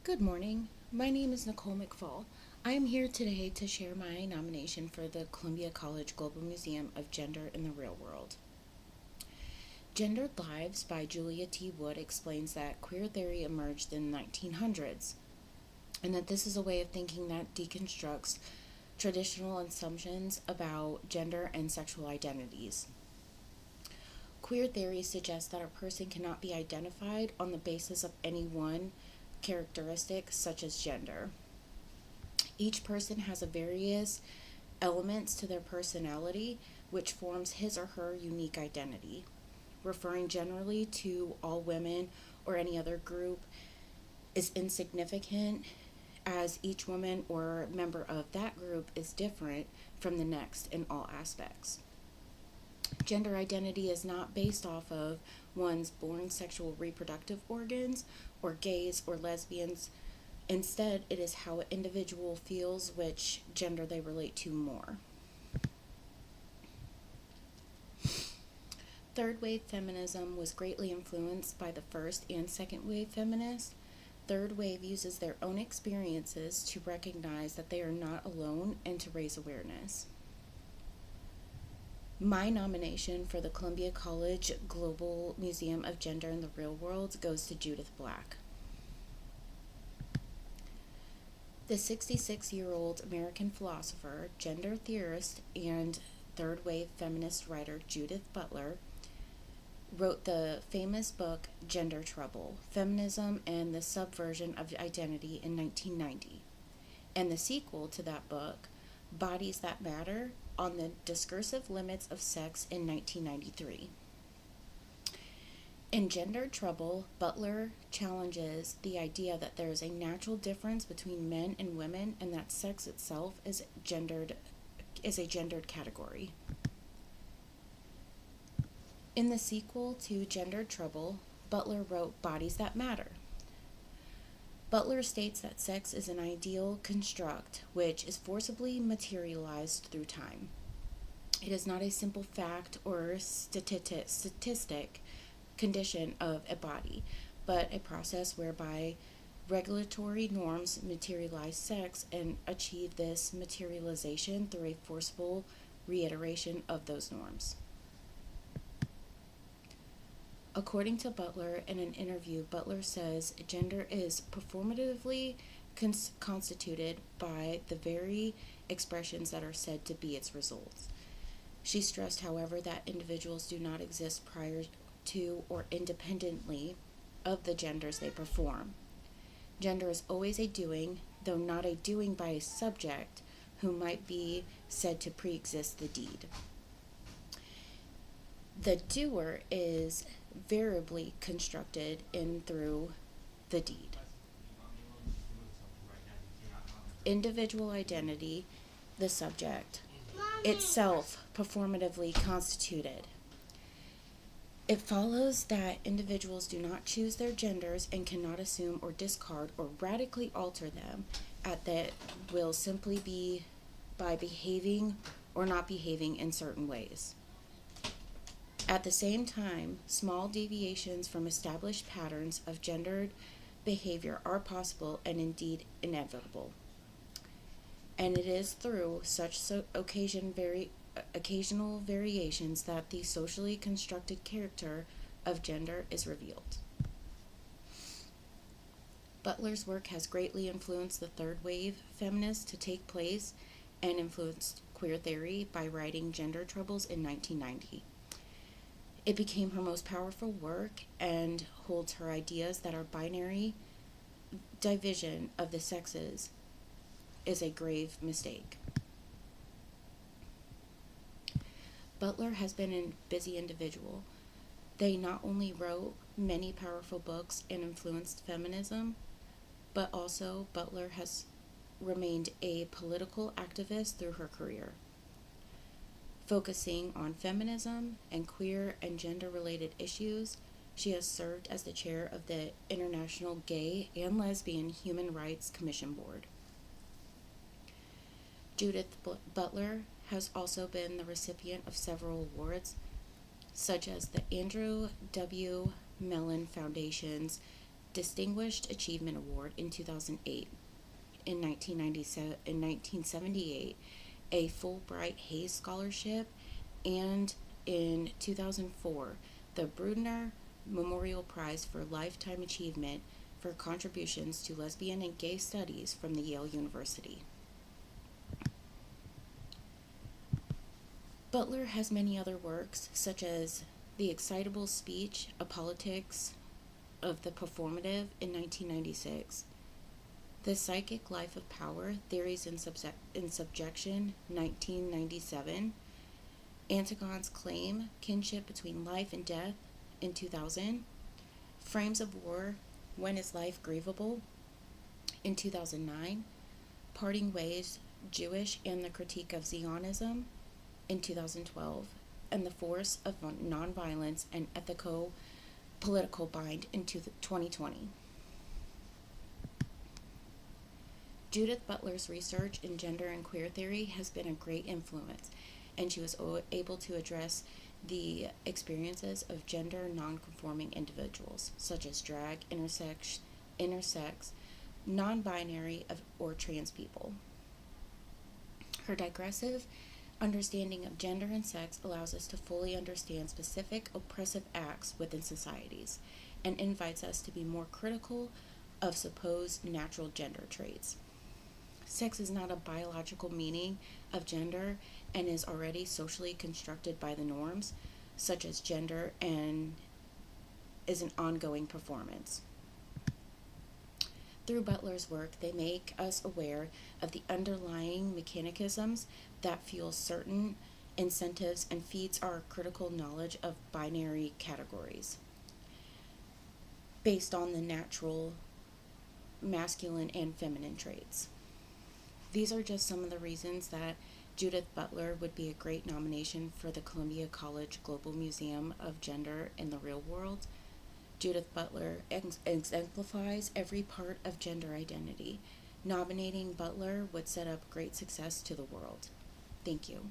Good morning. My name is Nicole McFall. I am here today to share my nomination for the Columbia College Global Museum of Gender in the Real World. Gendered Lives by Julia T. Wood explains that queer theory emerged in the 1900s and that this is a way of thinking that deconstructs traditional assumptions about gender and sexual identities. Queer theory suggests that a person cannot be identified on the basis of any one characteristic, such as gender. Each person has a various elements to their personality, which forms his or her unique identity. Referring generally to all women or any other group is insignificant, as each woman or member of that group is different from the next in all aspects. Gender identity is not based off of one's born sexual reproductive organs or gays or lesbians. Instead, it is how an individual feels which gender they relate to more. Third wave feminism was greatly influenced by the first and second wave feminists. Third wave uses their own experiences to recognize that they are not alone and to raise awareness. My nomination for the Columbia College Global Museum of Gender in the Real World goes to Judith Black. The 66-year-old American philosopher, gender theorist, and third wave feminist writer Judith Butler wrote the famous book Gender Trouble: Feminism and the Subversion of Identity in 1990, and the sequel to that book, Bodies That Matter: On the Discursive Limits of Sex in 1993. In Gender Trouble, Butler challenges the idea that there is a natural difference between men and women and that sex itself is a gendered category. In the sequel to Gender Trouble, Butler wrote Bodies That Matter. Butler states that sex is an ideal construct which is forcibly materialized through time. It is not a simple fact or statistic condition of a body, but a process whereby regulatory norms materialize sex and achieve this materialization through a forcible reiteration of those norms. According to Butler, in an interview, Butler says gender is performatively constituted by the very expressions that are said to be its results. She stressed, however, that individuals do not exist prior to or independently of the genders they perform. Gender is always a doing, though not a doing by a subject who might be said to pre-exist the deed. The doer is variably constructed in through the deed. Individual identity, the subject, itself performatively constituted. It follows that individuals do not choose their genders and cannot assume or discard or radically alter them at that will simply be by behaving or not behaving in certain ways. At the same time, small deviations from established patterns of gendered behavior are possible and indeed inevitable. And it is through such occasional variations that the socially constructed character of gender is revealed. Butler's work has greatly influenced the third wave feminists to take place and influenced queer theory by writing Gender Troubles in 1990. It became her most powerful work and holds her ideas that our binary division of the sexes is a grave mistake. Butler has been a busy individual. They not only wrote many powerful books and influenced feminism, but also Butler has remained a political activist through her career. Focusing on feminism and queer and gender-related issues, she has served as the chair of the International Gay and Lesbian Human Rights Commission Board. Judith Butler has also been the recipient of several awards, such as the Andrew W. Mellon Foundation's Distinguished Achievement Award in 2008. In 1978, a Fulbright Hays Scholarship, and in 2004, the Brudner Memorial Prize for Lifetime Achievement for contributions to lesbian and gay studies from the Yale University. Butler has many other works, such as The Excitable Speech, A Politics of the Performative in 1996, The Psychic Life of Power, Theories in Subjection, 1997, Antigon's Claim, Kinship Between Life and Death in 2000, Frames of War, When is Life Grievable in 2009, Parting Ways, Jewish and the Critique of Zionism in 2012, and The Force of Nonviolence and Ethico-Political Bind in 2020. Judith Butler's research in gender and queer theory has been a great influence, and she was able to address the experiences of gender non-conforming individuals, such as drag, intersex, non-binary, or trans people. Her digressive understanding of gender and sex allows us to fully understand specific oppressive acts within societies, and invites us to be more critical of supposed natural gender traits. Sex is not a biological meaning of gender and is already socially constructed by the norms, such as gender, and is an ongoing performance. Through Butler's work, they make us aware of the underlying mechanisms that fuel certain incentives and feeds our critical knowledge of binary categories based on the natural masculine and feminine traits. These are just some of the reasons that Judith Butler would be a great nomination for the Columbia College Global Museum of Gender in the Real World. Judith Butler exemplifies every part of gender identity. Nominating Butler would set up great success to the world. Thank you.